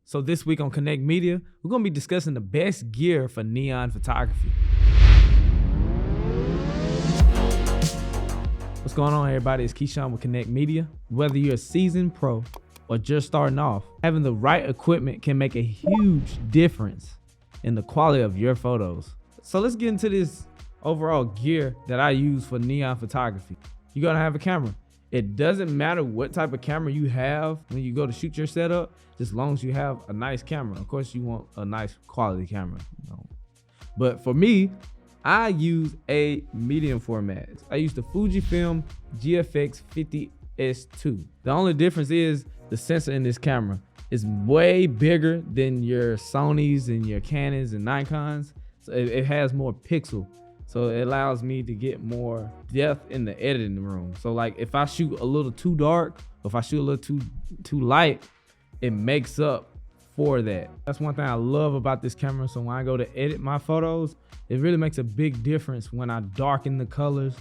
So this week on Connect Media, we're going to be discussing the best gear for neon photography. What's going on, everybody? It's Keyshawn with Connect Media. Whether you're a seasoned pro or just starting off, having the right equipment can make a huge difference in the quality of your photos. So let's get into this overall gear that I use for neon photography. You're going to have a camera. It doesn't matter what type of camera you have when you go to shoot your setup, just as long as you have a nice camera. Of course, you want a nice quality camera, But for me, I use a medium format. I use the Fujifilm GFX 50S2. The only difference is the sensor in this camera is way bigger than your Sonys and your Canons and Nikons. So it has more pixel. So it allows me to get more depth in the editing room. So like if I shoot a little too dark, or if I shoot a little too light, it makes up for that. That's one thing I love about this camera. So when I go to edit my photos, it really makes a big difference when I darken the colors,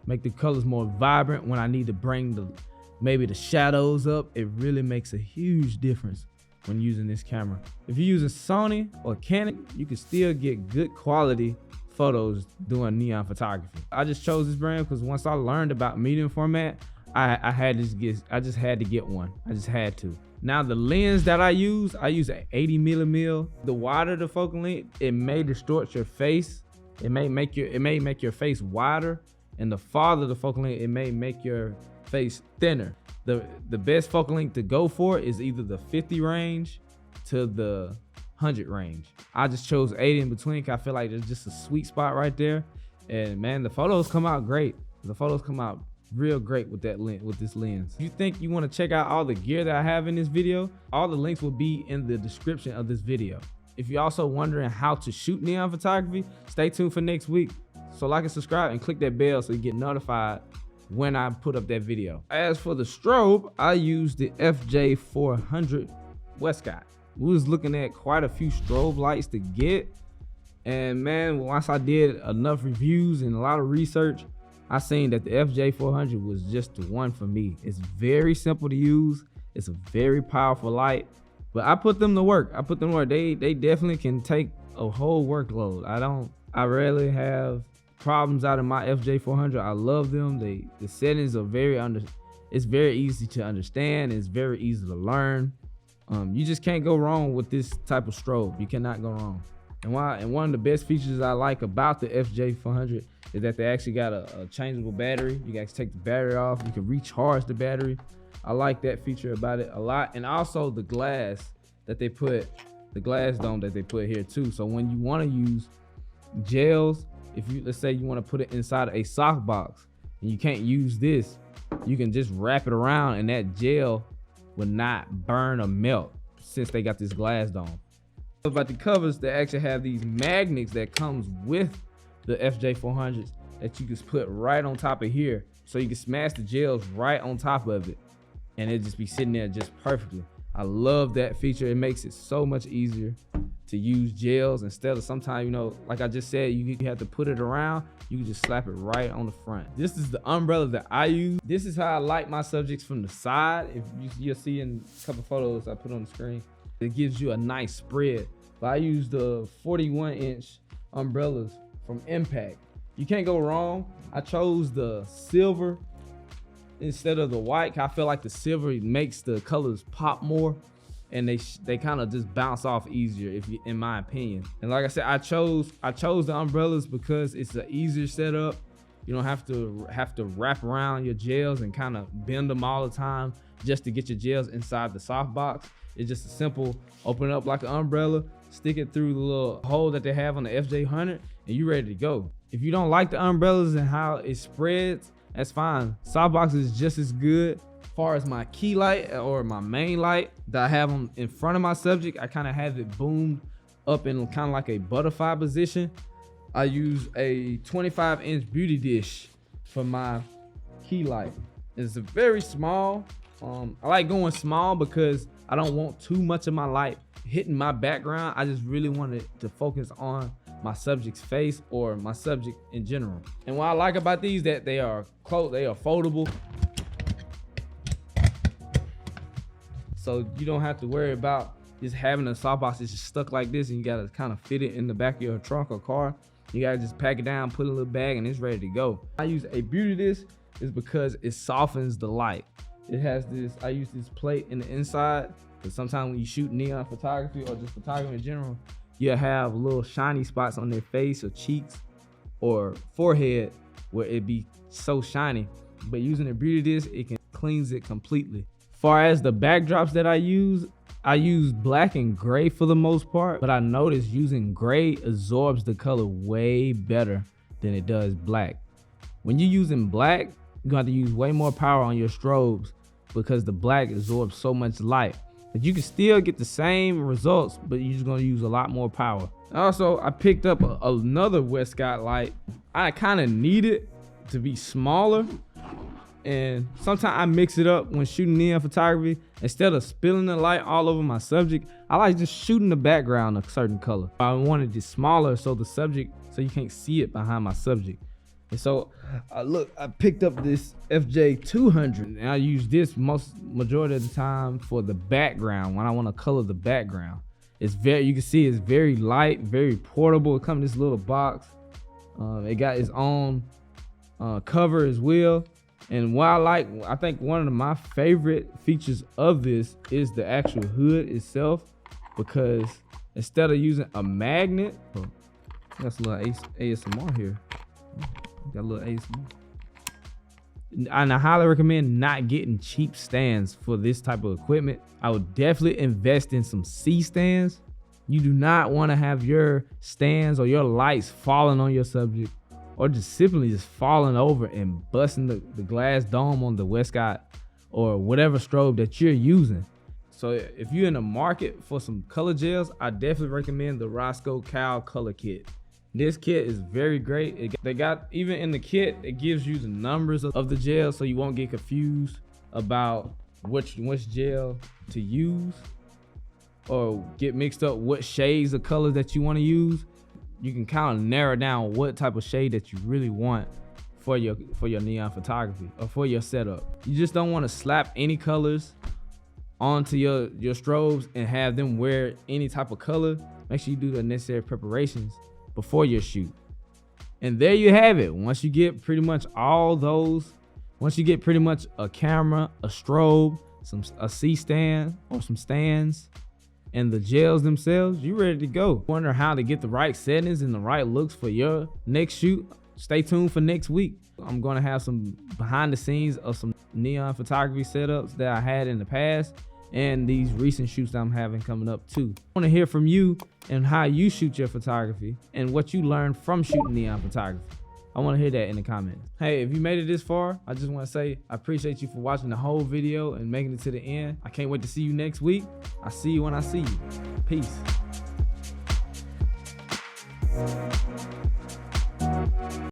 make the colors more vibrant. When I need to bring maybe the shadows up, it really makes a huge difference when using this camera. If you're using Sony or Canon, you can still get good quality photos doing neon photography. I just chose this brand because once I learned about medium format, I just had to get one. I just had to. Now the lens that I use an 80 mm. The wider the focal length, it may distort your face. It may make your face wider, and the farther the focal length, it may make your face thinner. The best focal length to go for is either the 50 range to the 100 range. I just chose 80 in between because I feel like there's just a sweet spot right there. And man, the photos come out great. The photos come out real great with this lens. If you think you want to check out all the gear that I have in this video, all the links will be in the description of this video. If you're also wondering how to shoot neon photography, stay tuned for next week. So like and subscribe and click that bell so you get notified when I put up that video. As for the strobe, I use the FJ400 Westcott. We was looking at quite a few strobe lights to get, and man, once I did enough reviews and a lot of research, I seen that the FJ400 was just the one for me. It's very simple to use. It's a very powerful light, but I put them to work. They definitely can take a whole workload. I rarely have problems out of my FJ400. I love them. The settings are it's very easy to understand. It's very easy to learn. You just can't go wrong with this type of strobe. You cannot go wrong. And one of the best features I like about the FJ400 is that they actually got a changeable battery. You can actually take the battery off. You can recharge the battery. I like that feature about it a lot. And also the glass that they put, the glass dome that they put here too. So when you want to use gels, let's say you want to put it inside a softbox and you can't use this, you can just wrap it around and that gel will not burn or melt since they got this glass dome. About the covers, they actually have these magnets that comes with the FJ400s that you can put right on top of here, so you can smash the gels right on top of it and it just be sitting there just perfectly. I love that feature. It makes it so much easier to use gels instead of sometimes, like I just said, you have to put it around. You can just slap it right on the front. This is the umbrella that I use. This is how I light my subjects from the side. If you'll see in a couple photos I put on the screen, it gives you a nice spread. But I use the 41-inch umbrellas from Impact. You can't go wrong. I chose the silver instead of the white. I feel like the silver makes the colors pop more, and they kind of just bounce off easier, in my opinion. And like I said, I chose the umbrellas because it's an easier setup. You don't have to wrap around your gels and kind of bend them all the time just to get your gels inside the softbox. It's just a simple open it up like an umbrella, stick it through the little hole that they have on the FJ100, and you're ready to go. If you don't like the umbrellas and how it spreads, that's fine. Softbox is just as good. As far as my key light or my main light that I have in front of my subject, I kind of have it boomed up in kind of like a butterfly position. I use a 25-inch beauty dish for my key light. It's a very small. I like going small because I don't want too much of my light hitting my background. I just really wanted to focus on my subject's face or my subject in general. And what I like about these, that they are foldable. So you don't have to worry about just having a softbox that's just stuck like this, and you gotta kind of fit it in the back of your trunk or car. You gotta just pack it down, put it in a little bag, and it's ready to go. I use a beauty of this is because it softens the light. It has this, I use this plate in the inside, because sometimes when you shoot neon photography or just photography in general, you'll have little shiny spots on their face or cheeks or forehead where it be so shiny. But using the beauty of this, it can cleanse it completely. Far as the backdrops that I use black and gray for the most part, but I noticed using gray absorbs the color way better than it does black. When you're using black, you're gonna have to use way more power on your strobes because the black absorbs so much light. But you can still get the same results, but you're just gonna use a lot more power. Also, I picked up another Westcott light. I kind of need it to be smaller, and sometimes I mix it up when shooting neon photography. Instead of spilling the light all over my subject, I like just shooting the background a certain color. I wanted it smaller so you can't see it behind my subject. And so I picked up this FJ200, and I use this majority of the time for the background when I want to color the background. You can see it's very light, very portable. It comes in this little box. It got its own cover as well. And what I think one of my favorite features of this is the actual hood itself, because instead of using a magnet, that's a little ASMR here. Got a little ASMR. And I highly recommend not getting cheap stands for this type of equipment. I would definitely invest in some C stands. You do not want to have your stands or your lights falling on your subject, or just simply falling over and busting the glass dome on the Westcott or whatever strobe that you're using. So if you're in the market for some color gels, I definitely recommend the Roscoe Cal color kit. This kit is very great. They got, even in the kit, it gives you the numbers of the gel, so you won't get confused about which gel to use or get mixed up what shades of colors that you want to use. You can kind of narrow down what type of shade that you really want for your neon photography or for your setup. You just don't want to slap any colors onto your strobes and have them wear any type of color. Make sure you do the necessary preparations before your shoot. And there you have it. Once you get pretty much a camera, a strobe, a C stand or some stands, and the gels themselves, you're ready to go. Wonder how to get the right settings and the right looks for your next shoot? Stay tuned for next week. I'm gonna have some behind the scenes of some neon photography setups that I had in the past, and these recent shoots that I'm having coming up too. I wanna hear from you and how you shoot your photography and what you learned from shooting neon photography. I wanna hear that in the comments. Hey, if you made it this far, I just wanna say I appreciate you for watching the whole video and making it to the end. I can't wait to see you next week. I'll see you when I see you. Peace.